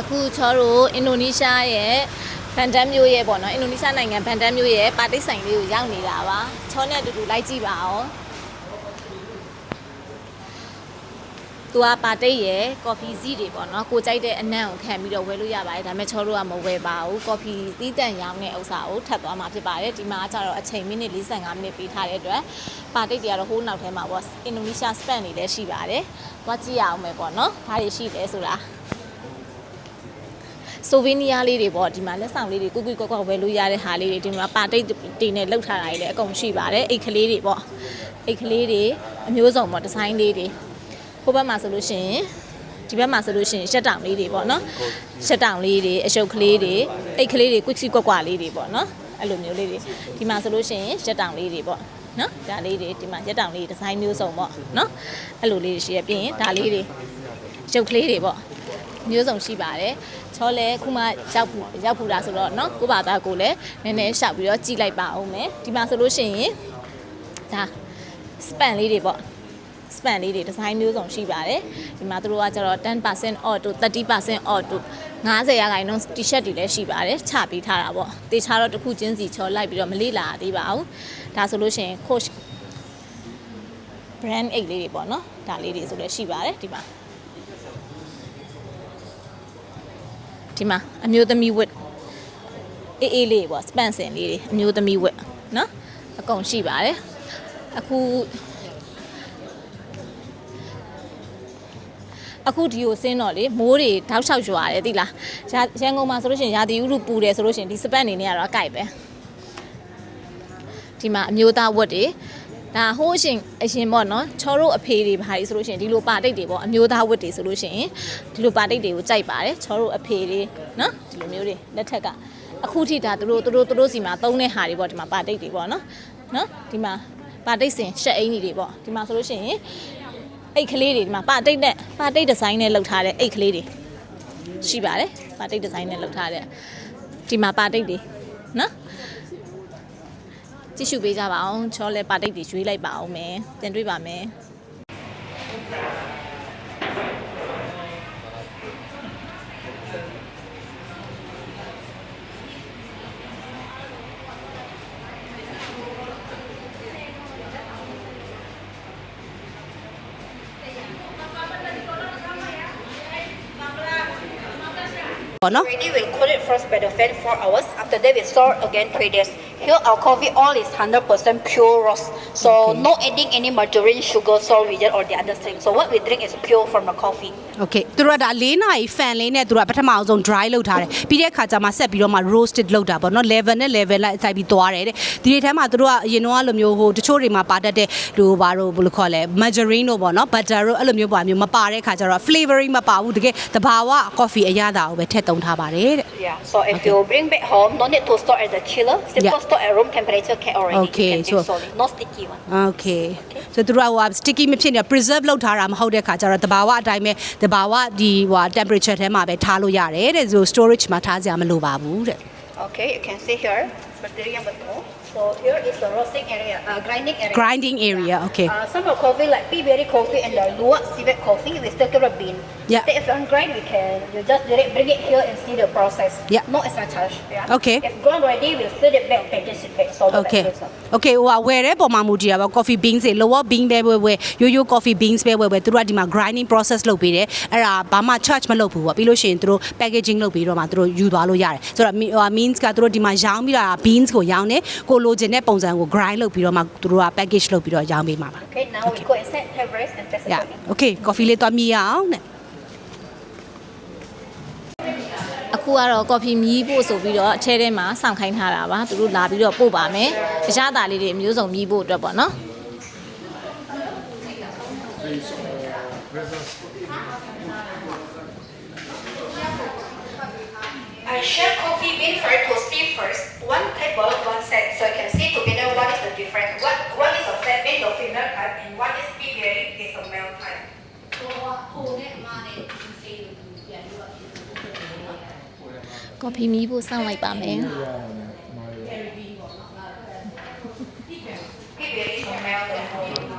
အခုချောတို့အင်ဒိုနီးရှားရဲ့ဘန်ဒန်မျိုးရဲ့ပေါ့နော်အင်ဒိုနီးရှားနိုင်ငံဘန်ဒန်မျိုးရဲ့ပါတိတ်ဆိုင်လေးကိုရောက်နေတာပါချောနဲ့အတူတူလိုက်ကြည့်ပါအောင်သူကပါတိတ်ရဲ့ကော်ဖီစီးတွေပေါ့နော်ကိုကြိုက်တဲ့အနံ့ကိုခံပြီးတော့ဝယ်လို့ရပါတယ်ဒါပေမဲ့ချောတို့ကမဝယ်ပါဘူးကော်ဖီသီးတန့်ရောင်းတဲ့ဥစ္စာကိုထပ်သွားမှာဖြစ်ပါတယ်ဒီမှာကျတော့အချိန်မိနစ်45မိနစ်ပေးထားတဲ့အတွက်ပါတိတ်တွေကတော့ဟိုးနောက်ထဲမှာပေါ့အင်ဒိုနီးရှားစပန်တွေလည်းရှိပါတယ်သွားကြည့်ရအောင်မယ်ပေါ့နော်ဘာတွေရှိလဲဆိုတာဆိုဗီနီယာလေးတွေပေါ့ဒီမှာလက်ဆောင်လေးတွေကုကွကွဝယ်လို့ရတဲ့ဟာလေးတွေဒီမှာပါတိတ်တွေနဲ့လှုပ်ထားတာတွေလည်းအကုန်ရှိပါတယ်အိတ်ကလေးတွေပေါ့အိတ်ကလေးတွေအမျိုးစုံပေါ့ဒီဇိုင်းလေးတွေဟိုဘက်မှာဆိုလို့ရှိရင်ဒီဘက်မှာဆိုလို့ရှိရင်ရှက်တောင်လေးတွေပေါ့နော်ရှက်တောင်လေးတွေအရှုပ်ကလေးတွေအိတ်ကလေးတွေကွကွလေးတွေပေါ့နော်အဲ့လိုမျိုးလေးတွေဒီမှာဆိုလို့ရှိရင်ရှက်တောင်လေးတွေပေါ့နော်ဒါလေးတွေဒီမှာရှက်တောင်လေးဒီဇိုင်းမျိုးစုံပေါ့နော်အဲ့လိုလေးတွေရှိရပြင်ဒါလေးတွေရုပ်ကလေးတွေပေါ့မျိုးစုံရှိပါတယ်ချောလဲခုမှရောက်ဖူတာဆိုတော့เนาะကိုပါသားကိုလည်းနည်းနည်းရှောက်ပြီးတော့ကြည့်လိုက်ပါအောင်မယ်ဒီမှာဆိုလို့ရှိရင်ဒါစပန်လေးတွေပေါ့စပန်လေးတွေဒီဇိုင်းမျိုးစုံရှိပါတယ်ဒီမှာတို့ကကျတော့ 10% off တို့ 30% off တို့90% t-shirt တွေလည်းရှိပါတယ်ချပေးထားတာပေါ့တေချာတော့တစ်ခုချင်းစီချောလိုက်ပြီးတော့မလေးလာသေးပါဘူးဒါဆိုလို့ရှိရင် coach brand 8လေးတွေပေါ့เนาะဒါလေးတွေဆိုလည်းရှိပါတယ်ဒီမှာဒီမှာအမျိုးသမီးဝတ်အေးလေးပေါ့စပန့်စင်လေးတွေအမျိုးသမီးဝတ်เนาะအကုန်ရှိပါတယ်အခုဒီကိုဆင်းတော့လေမိုးတွေတောက်လျှောက်ရွာတယ်သိလားရန်ကုန်မှာဆိုလို့ရှိရင်ရာသီဥတုပူတယ်ဆိုလို့ရှိရင်ဒီစပန့်နေနေရတော့အကြိုက်ပဲဒီမှာအမျိုးသားဝတ်တွေဒါဟိုးအရင်ပေါ့နော်ချောတို့အဖေတွေဘာတွေဆိုလို့ရှိရင်ဒီလိုပါတိတ်တွေပေါ့အမျိုးသားဝတ်တွေဆိုလို့ရှိရင်ဒီလိုပါတိတ်တွေကိုကြိုက်ပါတယ်ချောတို့အဖေတွေနော်ဒီလိုမျိုးတွေလက်ထက်ကအခုထိဒါသူတို့စီမှာသုံးတဲ့ဟာတွေပေါ့ဒီမှာပါတိတ်တွေပေါ့နော်ဒီမှာပါတိတ်စင်ရှက်အင်းကြီးတွေပေါ့ဒီမှာဆိုလို့ရှိရင်အိတ်ကလေးတွေဒီမှာပါတိတ်ဒီဇိုင်းနဲ့လုပ်ထားတဲ့အိတ်ကလေးတွေရှိပါတယ်ပါတိတ်ဒီဇိုင်းနဲ့လုပ်ထားတဲ့ဒီမှာပါတိတ်တွေနော်ကြည့်ရှုပေးကြပါအောင်ချောလဲပါတိတ်တွေရွေးလိုက်ပါအောင်မယ်ပြန်တွေ့ပါမယ်Ready, we'll cool it first by the fan 4 hours. After that, we store again 3 days. Here, our coffee all is 100% pure roast. So, no adding any margarine, sugar, salt, region, or the other thing. So, what we drink is pure from the coffee. Okay. သူတို့ကဒါ၄နာရီ fan လေးနဲ့သူတို့ကပထမအောင်ဆုံး dry လုပ်ထားတယ်။ပြီးတဲ့အခါကျမှဆက်ပြီးတော့မှ roasted လုပ်တာပေါ့နော် level နဲ့ level လိုက်စိုက်ပြီးသွားတယ်တဲ့။ဒီထဲမှာသူတို့ကအရင်တော့လိုမျိုးဟိုတချို့တွေမှာပါတတ်တဲ့လူဘာလို့ဘယ်လိုခေါ်လဲ margarine တို့ပေါ့နော် butter တို့အဲ့လိုမျိုးပေါ့မျိုးမပါတဲ့အခါကျတော့ flavoring မပါဘူးတကယ်တဘာဝ coffee အရသာကိုပဲထည့်သုံးထားပါတယ်တဲ့ Yeah. So, if you bring back home, no need to store at the chiller. Simple store at room temperature can already. Okay. You can drink solid, no sticky one. Okay. So သူတို့ကဟို sticky မဖြစ်နေ preserve လုပ်ထားတာမဟုတ်တဲ့အခါကျတော့တဘာဝအတိုင်းပဲတဘာဝဒီဟို temperature ထဲမှာပဲထားလို့ရတယ်တဲ့ so storage မှာထားစရာမလိုပါဘူးတဲ့ Okay, you can see here. Material betul. So here is the roasting area, grinding area. grinding area okay Some of coffee like Peaberry coffee and the Luwak civet coffee, we still give a bean. Yeah. If you grind, we can you just direct bring it here and see the process. Yeah. No extra charge. Yeah. Okay. If ground ready, we'll fill it back, package it back, so okay okay ဟိုဝယ်တဲ့ပုံမှာမူတည်တာပေါ့ coffee beans တွေ lower bean ပဲဝယ်ရိုး coffee beans ပဲဝယ်သူတို့ကဒီမှာ grinding process လုပ်ပေးတယ်အဲ့ဒါဘာမှ charge မလုပ်ဘူးပေါ့ပြီးလို့ရှိရင်သူတို့ packaging လုပ်ပြီးတော့မှသူတို့ယူသွားလို့ရတယ်ဆိုတော့ means ကသူတို့ဒီမှာရောင်းပြီးတာ beans ကိုရောင်းတယ်ကိုလိုချင်တဲ့ပုံစံကို grind လုပ်ပြီးတော့မှသူတို့က package လုပ်ပြီးတော့ရောင်းပေးမှာပါ Okay, now we go inside, have rice and test yeah it. okay coffee လေးသွားမြည်ရအောင်တဲ့ အခုကတော့ကော်ဖီမြည်ဖို့ဆိုပြီးတော့အထဲထဲမှာစောင့်ခိုင်းထားတာပါသူတို့လာပြီးတော့ပို့ပါမယ်တခြားသားလေးတွေမျိုးစုံမြည်ဖို့အတွက်ပေါ့နော် I share coffee bean for it to steep first. One table, one set, so you can see together what is the difference. What is a fat bean, the female type, and what is Peaberry, is the male type. ကော်ဖီမြည်ဖို့စောင့်လိုက်ပါမယ် Peaberry is the male type.